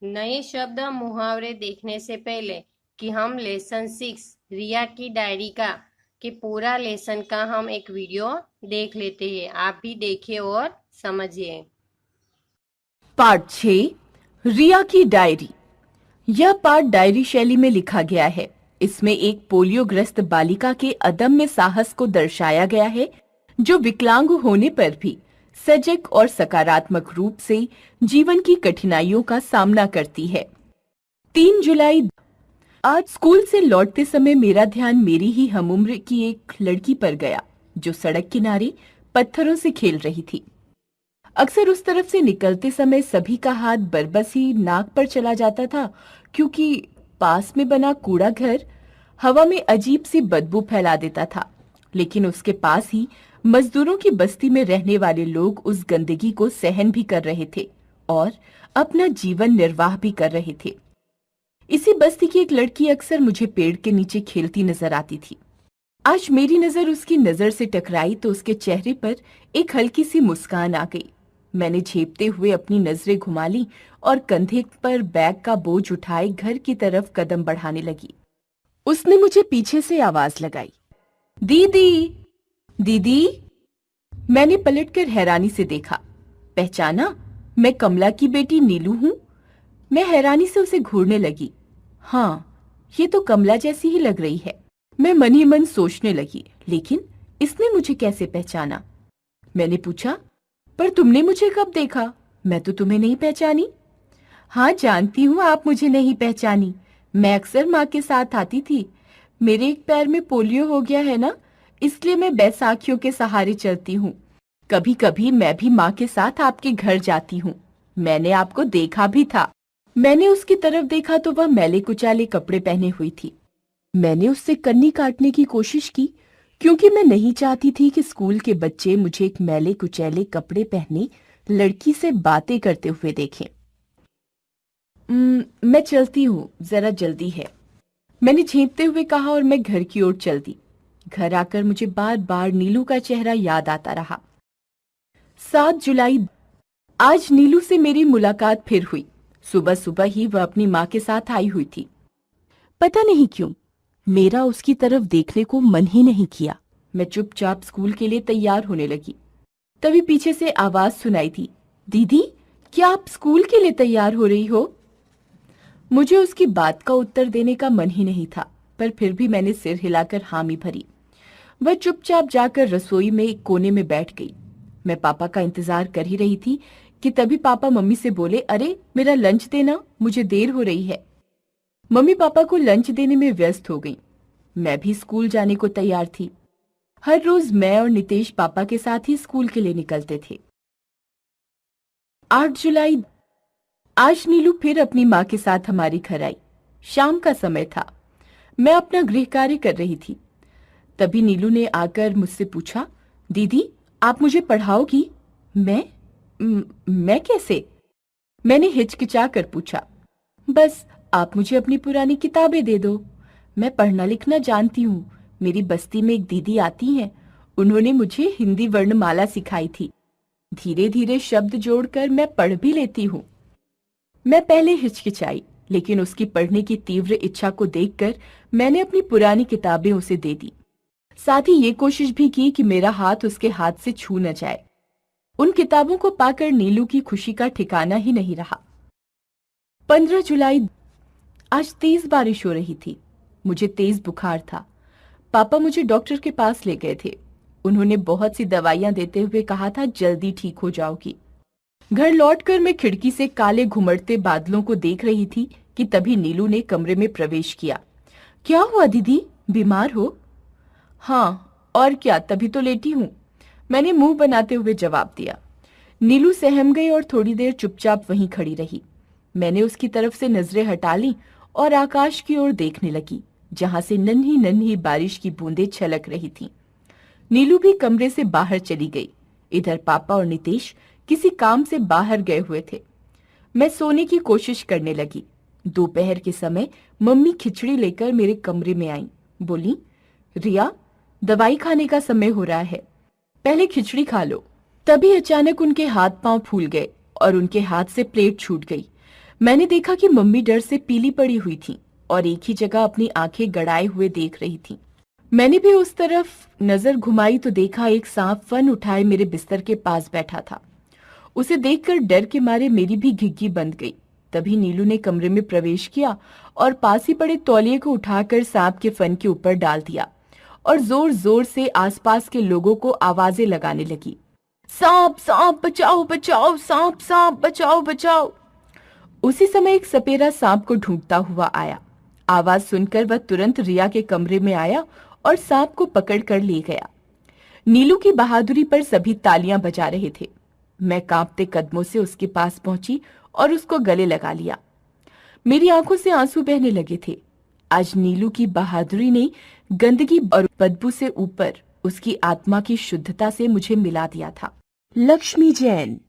नए शब्द मुहावरे देखने से पहले कि हम लेसन 6 रिया की डायरी का कि पूरा लेसन का हम एक वीडियो देख लेते हैं। आप भी देखिए और समझिए। पाठ 6 रिया की डायरी। यह पाठ डायरी शैली में लिखा गया है। इसमें एक पोलियोग्रस्त बालिका के अदम्य साहस को दर्शाया गया है, जो विकलांग होने पर भी सजग और सकारात्मक रूप से जीवन की कठिनाइयों का सामना करती है। 3 जुलाई। आज स्कूल से लौटते समय मेरा ध्यान मेरी ही हमउम्र की एक लड़की पर गया, जो सड़क किनारे पत्थरों से खेल रही थी। अक्सर उस तरफ से निकलते समय सभी का हाथ बरबस ही नाक पर चला जाता था, क्योंकि पास में बना कूड़ा घर हवा में अजीब सी बदबू फैला देता था। लेकिन उसके पास ही मजदूरों की बस्ती में रहने वाले लोग उस गंदगी को सहन भी कर रहे थे और अपना जीवन निर्वाह भी कर रहे थे। इसी बस्ती की एक लड़की अक्सर मुझे पेड़ के नीचे खेलती नजर आती थी। आज मेरी नजर उसकी नजर से टकराई तो उसके चेहरे पर एक हल्की सी मुस्कान आ गई। मैंने झेपते हुए अपनी नजरें घुमा ली और कंधे पर बैग का बोझ उठाए घर की तरफ कदम बढ़ाने लगी। उसने मुझे पीछे से आवाज लगाई, दीदी, दीदी। मैंने पलटकर हैरानी से देखा। पहचाना? मैं कमला की बेटी नीलू हूं। मैं हैरानी से उसे घूरने लगी। हाँ, ये तो कमला जैसी ही लग रही है। मैं मन ही मन सोचने लगी, लेकिन इसने मुझे कैसे पहचाना? मैंने पूछा, पर तुमने मुझे कब देखा? मैं तो तुम्हें नहीं पहचानी। हाँ, जानती हूँ आप मुझे नहीं पहचानी। मैं अक्सर माँ के साथ आती थी। मेरे एक पैर में पोलियो हो गया है ना, इसलिए मैं बैसाखियों के सहारे चलती हूँ। कभी कभी मैं भी माँ के साथ आपके घर जाती हूँ। मैंने आपको देखा भी था। मैंने उसकी तरफ देखा तो वह मैले कुचाले कपड़े पहने हुई थी। मैंने उससे कन्नी काटने की कोशिश की, क्योंकि मैं नहीं चाहती थी कि स्कूल के बच्चे मुझे एक मैले कुचैले कपड़े पहने लड़की से बातें करते हुए देखें। मैं चलती हूँ, जरा जल्दी है, मैंने झेंपते हुए कहा और मैं घर की ओर चल दी। घर आकर मुझे बार बार नीलू का चेहरा याद आता रहा। 7 जुलाई। आज नीलू से मेरी मुलाकात फिर हुई। सुबह सुबह ही वह अपनी माँ के साथ आई हुई थी। पता नहीं क्यों मेरा उसकी तरफ देखने को मन ही नहीं किया। मैं चुपचाप स्कूल के लिए तैयार होने लगी। तभी पीछे से आवाज सुनाई थी, दीदी, क्या आप स्कूल के लिए तैयार हो रही हो? मुझे उसकी बात का उत्तर देने का मन ही नहीं था, पर फिर भी मैंने सिर हिलाकर हामी भरी। वह चुपचाप जाकर रसोई में एक कोने में बैठ गई। मैं पापा का इंतजार कर ही रही थी कि तभी पापा मम्मी से बोले, अरे मेरा लंच देना, मुझे देर हो रही है। मम्मी पापा को लंच देने में व्यस्त हो गई। मैं भी स्कूल जाने को तैयार थी। हर रोज मैं और नितेश पापा के साथ ही स्कूल के लिए निकलते थे। 8 जुलाई। आज नीलू फिर अपनी माँ के साथ हमारे घर आई। शाम का समय था। मैं अपना गृह कार्य कर रही थी। तभी नीलू ने आकर मुझसे पूछा, दीदी, आप मुझे पढ़ाओगी? मैं कैसे? मैंने हिचकिचा कर पूछा। बस आप मुझे अपनी पुरानी किताबें दे दो। मैं पढ़ना लिखना जानती हूँ। मेरी बस्ती में एक दीदी आती हैं। उन्होंने मुझे हिंदी वर्णमाला सिखाई थी। धीरे धीरे शब्द जोड़कर मैं पढ़ भी लेती हूँ। मैं पहले हिचकिचाई, लेकिन उसकी पढ़ने की तीव्र इच्छा को देखकर मैंने अपनी पुरानी किताबें उसे दे दी। साथ ही ये कोशिश भी की कि मेरा हाथ उसके हाथ से छू न जाए। उन किताबों को पाकर नीलू की खुशी का ठिकाना ही नहीं रहा। 15 जुलाई। आज तेज बारिश हो रही थी। मुझे तेज बुखार था। पापा मुझे डॉक्टर के पास ले गए थे। उन्होंने बहुत सी दवाइयां देते हुए कहा था, जल्दी ठीक हो जाओगी। घर लौटकर मैं खिड़की से काले घुमड़ते बादलों को देख रही थी कि तभी नीलू ने कमरे में प्रवेश किया। क्या हुआ दीदी, बीमार हो? हाँ, और क्या, तभी तो लेटी हूँ, मैंने मुंह बनाते हुए जवाब दिया। नीलू सहम गई और थोड़ी देर चुपचाप वहीं खड़ी रही। मैंने उसकी तरफ से नजरें हटा ली और आकाश की ओर देखने लगी, जहां से नन्ही नन्ही बारिश की बूंदें छलक रही थीं। नीलू भी कमरे से बाहर चली गई। इधर पापा और नितेश किसी काम से बाहर गए हुए थे। मैं सोने की कोशिश करने लगी। दोपहर के समय मम्मी खिचड़ी लेकर मेरे कमरे में आई। बोली, रिया, दवाई खाने का समय हो रहा है, पहले खिचड़ी खा लो। तभी अचानक उनके हाथ पांव फूल गए और उनके हाथ से प्लेट छूट गई। मैंने देखा कि मम्मी डर से पीली पड़ी हुई थी और एक ही जगह अपनी आंखें गड़ाए हुए देख रही थी। मैंने भी उस तरफ नजर घुमाई तो देखा एक सांप फन उठाए मेरे बिस्तर के पास बैठा था। उसे देखकर डर के मारे मेरी भी घिघी बंद गई। तभी नीलू ने कमरे में प्रवेश किया और पास ही पड़े तौलिए को उठाकर सांप के फन के ऊपर डाल दिया और जोर जोर से आसपास के लोगों को आवाजें लगाने लगी, सांप सांप बचाओ बचाओ, सांप सांप बचाओ बचाओ। उसी समय एक सपेरा सांप को ढूंढता हुआ आया। आवाज सुनकर वह तुरंत रिया के कमरे में आया और सांप को पकड़कर ले गया। नीलू की बहादुरी पर सभी तालियां बजा रहे थे। मैं कांपते कदमों से उसके पास पहुंची और उसको गले लगा लिया। मेरी आंखों से आंसू बहने लगे थे। आज नीलू की बहादुरी ने गंदगी और बदबू से ऊपर उसकी आत्मा की शुद्धता से मुझे मिला दिया था। लक्ष्मी जैन।